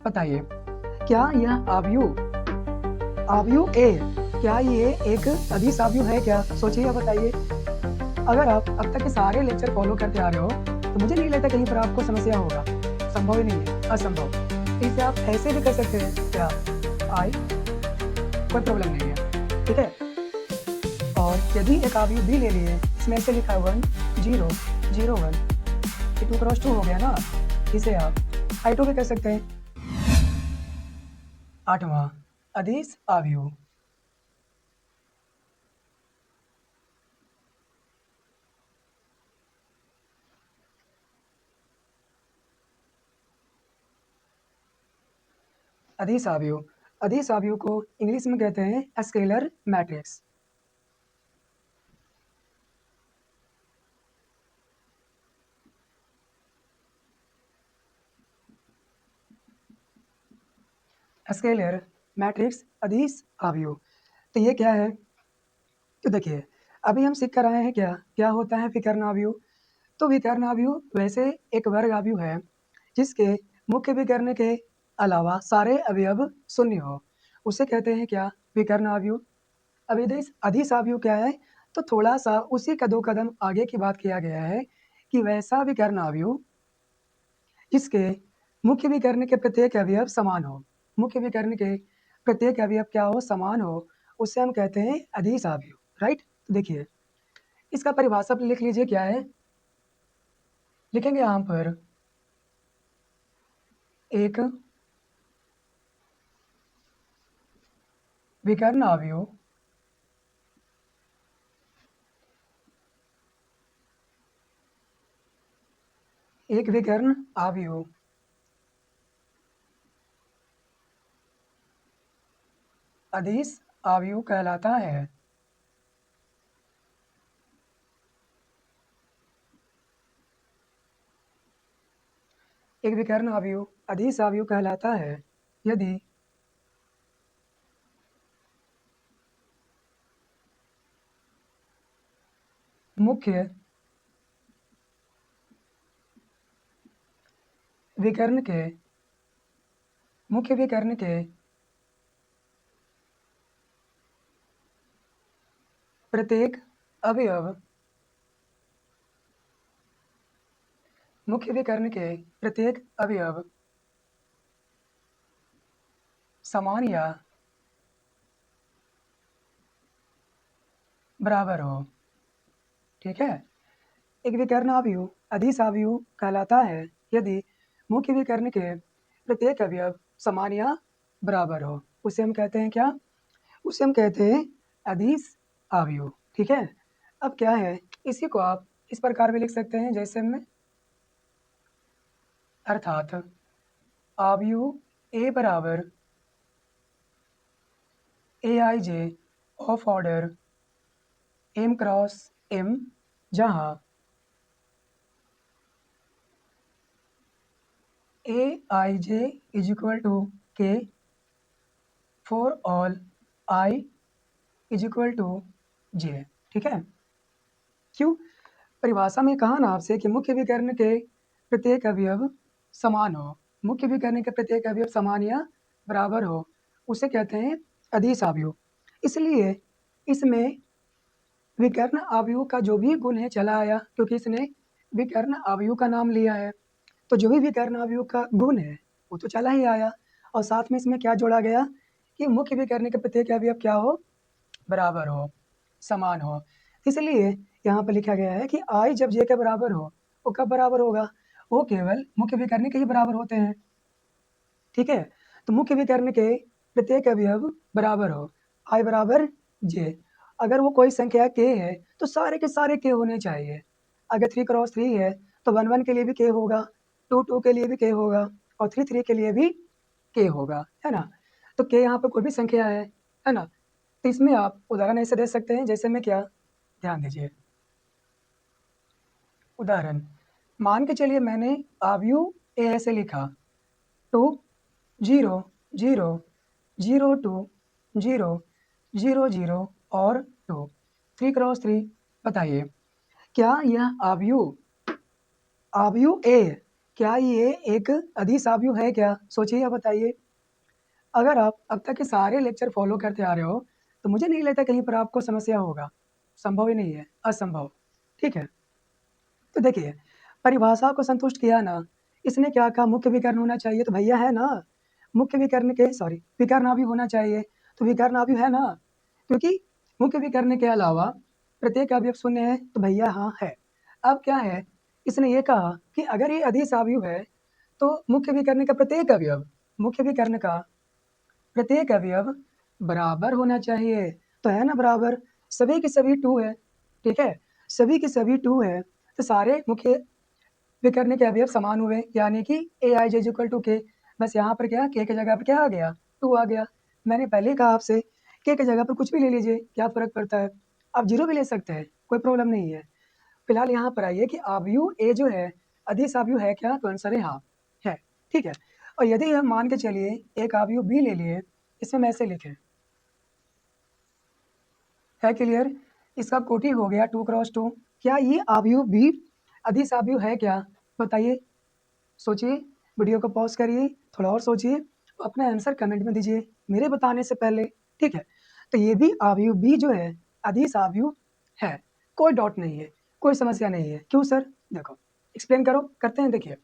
बताइए, क्या यह आव्यूह ए, क्या ये एक अदिश आव्यूह है क्या? सोचिए और बताइए। अगर आप अब तक के सारे लेक्चर फॉलो करते आ रहे हो तो मुझे नहीं लगता कहीं पर आपको समस्या होगा। संभव ही नहीं है, असंभव। इसे आप ऐसे भी कर सकते हैं क्या आई, कोई प्रॉब्लम नहीं है, ठीक है। और यदि एक आव्यूह बी ले लिए, इसमें ऐसे लिखा है 1 0 0 1, ये 2 क्रॉस 2 हो गया ना, इसे आप I2 भी कर सकते हैं। 8वां अदिश आव्यूह। अदिश आव्यूह, अदिश आव्यूह को इंग्लिश में कहते हैं स्केलर मैट्रिक्स। स्केलर मैट्रिक्स अदिश आव्यूह। तो ये क्या है? तो देखिए, अभी हम सीख कर आए हैं क्या क्या होता है विकर्ण आव्यूह। तो विकर्ण आव्यूह वैसे एक वर्ग आव्यूह है जिसके मुख्य विकर्ण के अलावा सारे अवयव शून्य हो, उसे कहते हैं क्या विकर्ण आव्यूह। अब अदिश अदिश आव्यूह क्या है? तो थोड़ा सा उसी का 2 कदम आगे की बात किया गया है कि वैसा विकर्ण आव्यूह जिसके मुख्य विकर्ण के प्रत्येक अवयव समान हो, मुख्य विकर्ण के प्रत्येक अवयव क्या हो, समान हो, उसे हम कहते हैं अदिश आव्यूह, राइट। देखिए, इसका परिभाषा लिख लीजिए क्या है, लिखेंगे यहाँ पर एक विकर्ण आव्यूह एक विकर्ण आव्यूह अदिश आव्यूह कहलाता है। एक विकर्ण आव्यूह अदिश आव्यूह कहलाता है यदि मुख्य विकर्ण के मुख्य विकर्ण के प्रत्येक अवयव मुख्य विकर्ण के प्रत्येक अवयव समान या बराबर हो, ठीक है। एक विकर्ण आव्यूह अदिश आव्यूह कहलाता है यदि मुख्य विकर्ण के प्रत्येक अवयव समान या बराबर हो, उसे हम कहते हैं क्या? उसे हम कहते हैं अदिश आव्यूह, ठीक है। अब क्या है, इसी को आप इस प्रकार भी लिख सकते हैं जैसे में, अर्थात आव्यूह ए बराबर A I J of order m cross m, जहाँ A I J is equal to K for all I is equal to J, ठीक है। क्यों? परिभाषा में कहा ना आपसे कि मुख्य विकर्ण के प्रत्येक अवयव समान हो, मुख्य विकर्ण के प्रत्येक अवयव समान या बराबर हो, उसे कहते हैं अदिश आव्यूह। इसलिए इसमें विकर्ण आव्यूह का जो भी गुण है चला आया, क्योंकि इसने विकर्ण आव्यूह का नाम लिया है, तो जो भी विकर्ण आव्यूह का गुण है वो तो चला ही आया। और साथ में इसमें क्या जोड़ा गया कि मुख्य विकर्ण के प्रत्येक अवयव क्या हो, बराबर हो, समान हो। इसलिए यहाँ पर लिखा गया है कि आई जब जे के बराबर हो, वो कब बराबर होगा? वो केवल मुख्य विकर्ण के ही बराबर होते हैं, ठीक है। तो मुख्य विकर्ण के प्रत्येक अवयव बराबर हो, आई बराबर जे। अगर वो कोई संख्या के है तो सारे के सारे के होने चाहिए। अगर 3 क्रॉस 3 है तो 1 1 के लिए भी के होगा, 2 2 के लिए भी के होगा, और 3 3 के लिए भी के होगा, है ना। तो के यहाँ पर कोई भी संख्या है ना। तो इसमें आप उदाहरण ऐसे दे सकते हैं जैसे में क्या, ध्यान दीजिए। उदाहरण मान के चलिए मैंने आव्यूह ए ऐसे लिखा 2 0 0 0 2 0 0 0 और 2, 3 क्रॉस 3। बताइए, क्या यह आव्यूह ए क्या ये एक अधिसाव्यु है क्या? सोचिए या बताइए। अगर आप अब तक के सारे लेक्चर फॉलो करते आ रहे हो तो मुझे नहीं लगता कहीं पर आपको समस्या होगा। संभव ही नहीं है, असंभव। ठीक है, तो देखिए परिभाषा को संतुष्ट किया ना। इसने क्या कहा, मुख्य विकर्ण होना चाहिए, तो भैया है ना। मुख्य विकर्ण के विकर्ण भी होना चाहिए, तो विकर्ण भी है ना। क्योंकि मुख्य विकर्ण के अलावा प्रत्येक अवयव शून्य है, तो भैया हाँ है। अब क्या है, इसने ये कहा कि अगर ये अधिसाव्यु है तो मुख्य विकर्ण का प्रत्येक अवयव बराबर होना चाहिए। तो है ना बराबर, सभी के सभी टू है। ठीक है, सभी के सभी टू है, तो सारे मुख्य विकर्ण के अवयव समान हुए, यानी कि ए आई जे इक्वल टू के। बस यहाँ पर क्या, के जगह पर क्या आ गया, टू आ गया। मैंने पहले ही कहा आपसे, के जगह पर कुछ भी ले लीजिए, क्या फर्क पड़ता है। आप जीरो भी ले सकते हैं, कोई प्रॉब्लम नहीं है। फिलहाल यहाँ पर आइए कि आव्यूह ए जो है अधिस आव्यूह है क्या, तो आंसर है हाँ है। ठीक है, और यदि हम मान के चलिए एक आव्यूह बी ले लिए, इसमें हम ऐसे लिखें, है क्लियर। इसका कोटि हो गया 2x2। क्या ये आव्यूह बी अधिस आव्यूह है क्या, बताइए। सोचिए, वीडियो को पॉज करिए, थोड़ा और सोचिए, अपना आंसर कमेंट में दीजिए मेरे बताने से पहले। ठीक है, तो ये भी आव्यूह बी जो है अधिस आव्यूह है, कोई डाउट नहीं है, कोई समस्या नहीं है। क्यों सर, देखो एक्सप्लेन करो, करते हैं। देखिए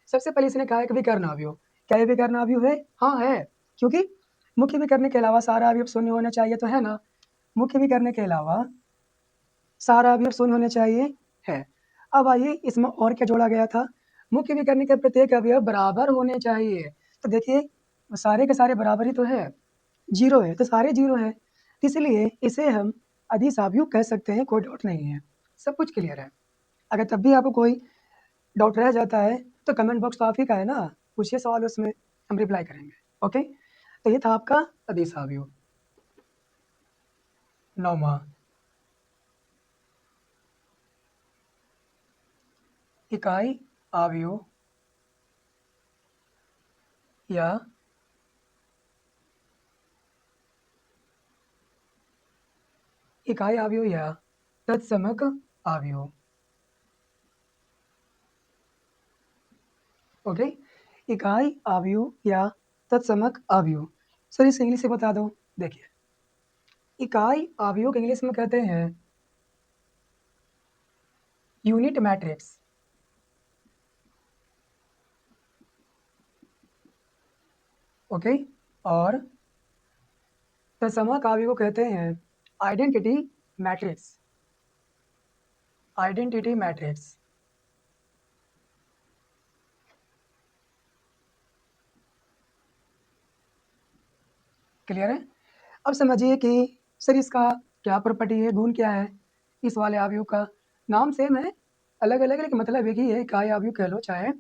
सबसे पहले इसने कहा है कि विकर्ण आव्यूह, क्या ये विकर्ण आव्यूह है? हाँ है, क्योंकि मुख्य विकर्ण के अलावा सारा अवयव शून्य होना चाहिए, तो है ना। मुख्य विकर्ण के अलावा सारा अवयव शून्य होने चाहिए, है। अब आइए इसमें और क्या जोड़ा गया था, मुख्य विकर्ण के प्रत्येक अवयव बराबर होने चाहिए। तो देखिए सारे के सारे बराबर ही तो है, जीरो है तो सारे जीरो है, इसलिए इसे हम अधिसाव्युह कह सकते हैं, कोई डाउट नहीं है, सब कुछ क्लियर है। अगर तब भी आपको कोई डाउट रह जाता है तो कमेंट बॉक्स तो आप ही का है ना, पूछिए सवाल, उसमें हम रिप्लाई करेंगे। ओके, तो ये था आपका अधिसाव्युह। नौमा, इकाई आव्यूह या इकाई आव्यूह या तत्समक आव्यूह। ओके, इकाई आव्यूह या तत्समक आव्यूह। सर इसे इंग्लिश से बता दो। देखिए इकाई आव्यूह को इंग्लिश में कहते हैं यूनिट मैट्रिक्स। ओके, और तत्समक आव्यूह को कहते हैं identity matrix. Identity matrix, clear है। अब समझिए कि सर इसका क्या प्रॉपर्टी है, गुण क्या है इस वाले आव्यूह का। नाम सेम है, अलग अलग है, लेकिन मतलब एक ही है। इकाई आव्यूह कह लो चाहे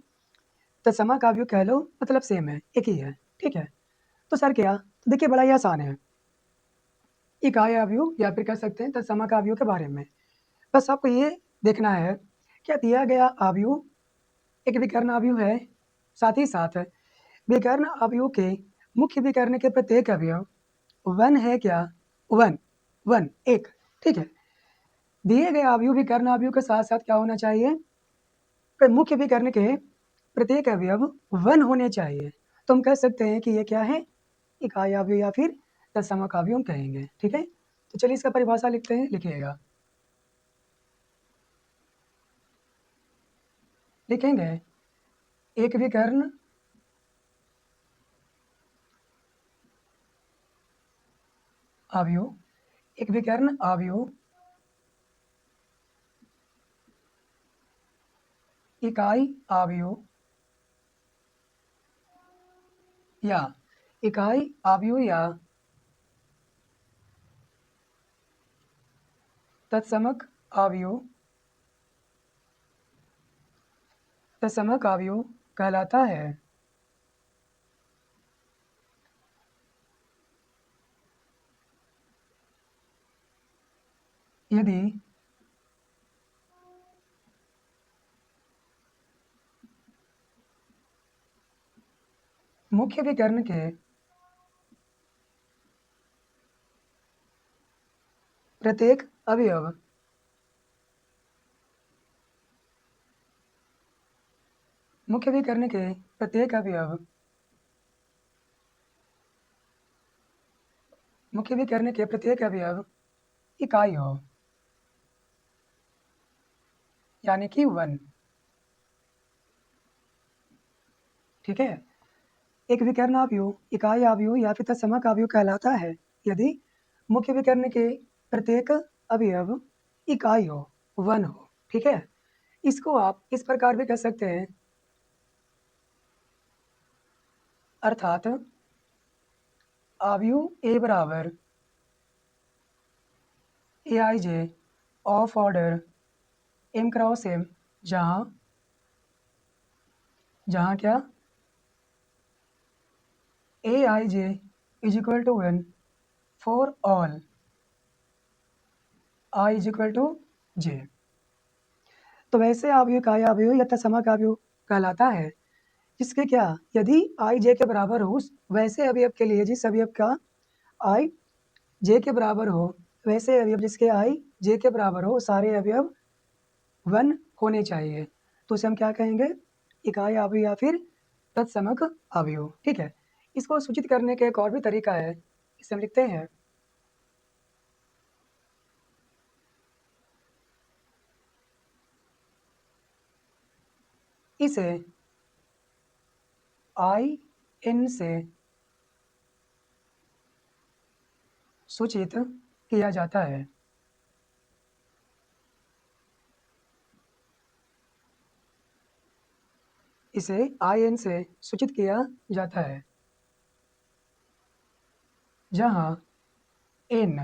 तत्समक आव्यूह कह लो, मतलब सेम है, एक ही है। ठीक है, तो सर क्या, तो देखिए बड़ा ही आसान है। इकाई आव्यूह या फिर कह सकते हैं तत्समक आव्यूह के बारे में बस आपको ये देखना है, क्या दिया गया आव्यूह एक विकर्ण आव्यूह है, साथ ही साथ विकर्ण आव्यूह के मुख्य विकर्ण के प्रत्येक अवयव वन है क्या, वन, वन एक। ठीक है, दिए गए आव्यूह विकर्ण आव्यूह के साथ साथ क्या होना चाहिए, मुख्य विकर्ण के प्रत्येक अवयव वन होने चाहिए। तो हम कह सकते हैं कि ये क्या है, इकाई आव्यूह या फिर तत्समक आव्यूह हम कहेंगे। ठीक है, तो चलिए इसका परिभाषा लिखते हैं, लिखिएगा, लिखेंगे एक विकर्ण आव्यूह, एक विकर्ण आव्यूह इकाई आव्यूह या इकाई आव्यूह या तत्समक आव्यूह, तत्समक आव्यूह कहलाता है। यदि मुख्य विकर्ण के प्रत्येक अवयव मुख्य विकर्ण के प्रत्येक अवयव मुख्य विकर्ण के प्रत्येक अवयव इकाई हो, यानी कि 1। ठीक है, एक विकर्ण आव्यूह इकाई आव्यूह या फिर तत्समक आव्यूह कहलाता है यदि मुख्य विकर्ण के प्रत्येक अवयव इकाई हो, 1 हो। ठीक है, इसको आप इस प्रकार भी कह सकते हैं, अर्थात आव्यूह ए बराबर A I J of order M cross M, जहाँ क्या A I J is equal to 1 for all I is equal to J. तो वैसे आव्यूह इकाई आव्यूह या तत्समक आव्यूह कहलाता है जिसके क्या, यदि आई जे के बराबर हो उस वैसे अवयव के लिए जिस अवयव का आई जे के बराबर हो, वैसे अवयव जिसके आई जे के बराबर हो सारे अवयव 1 होने चाहिए, तो उसे हम क्या कहेंगे, इकाई आव्यूह या फिर तत्समक आव्यूह। ठीक है, इसको सूचित करने का एक और भी तरीका है, इसे हम लिखते हैं इसे आई एन से सूचित किया जाता है। इसे आई एन से सूचित किया जाता है, जहाँ एन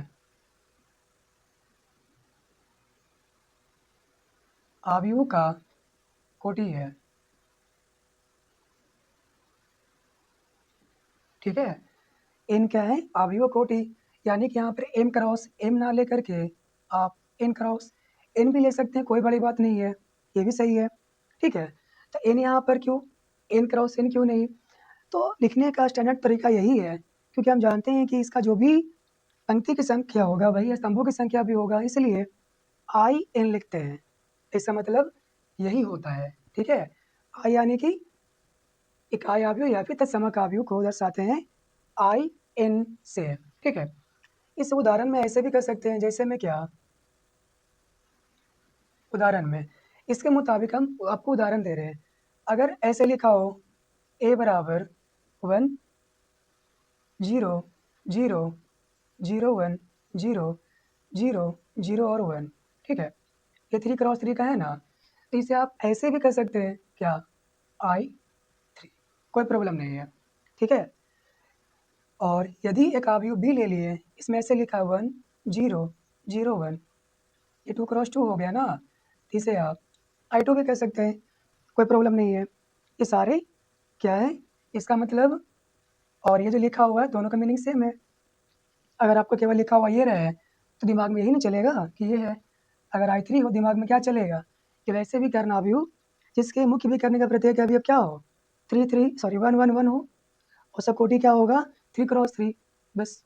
आव्यूह का कोटि है। ठीक है, एन क्या है, आव्यूह कोटि, यानी कि यहाँ पर एम क्रॉस एम ना लेकर के आप एन क्रॉस एन भी ले सकते हैं, कोई बड़ी बात नहीं है, ये भी सही है। ठीक है, तो एन यहाँ पर क्यों, एन क्रॉस एन क्यों नहीं, तो लिखने का स्टैंडर्ड तरीका यही है, क्योंकि हम जानते हैं कि इसका जो भी पंक्ति की संख्या होगा वही स्तंभों की संख्या भी होगा, इसलिए आई एन लिखते हैं, इसका मतलब यही होता है। ठीक है, आई यानी कि इकाई आव्यूह या फिर तत्समक आव्यूह को दर्शाते हैं आई एन से। ठीक है, इस उदाहरण में ऐसे भी कर सकते हैं, जैसे में क्या, उदाहरण में इसके मुताबिक हम आपको उदाहरण दे रहे हैं, अगर ऐसे लिखा हो ए बराबर 1 0 0 0 1 0 0 0 और 1। ठीक है, ये 3x3 का है ना, तो इसे आप ऐसे भी कर सकते हैं क्या, I3, कोई प्रॉब्लम नहीं है। ठीक है, और यदि एक आव्यूह बी ले लिए, इसमें ऐसे लिखा 1 0 0 1, ये 2x2 हो गया ना, इसे आप I2 भी कह सकते हैं, कोई प्रॉब्लम नहीं है। ये सारे क्या है, इसका मतलब, और ये जो लिखा हुआ है दोनों का मीनिंग सेम है। अगर आपको केवल लिखा हुआ ये रहे तो दिमाग में यही नहीं चलेगा कि ये है, अगर I3 हो दिमाग में क्या चलेगा, कि वैसे भी करना आव्यूह जिसके मुख्य विकर्ण का प्रत्येक अवयव क्या हो, 1 1 1 हो, और सब कोटि क्या होगा, 3x3, बस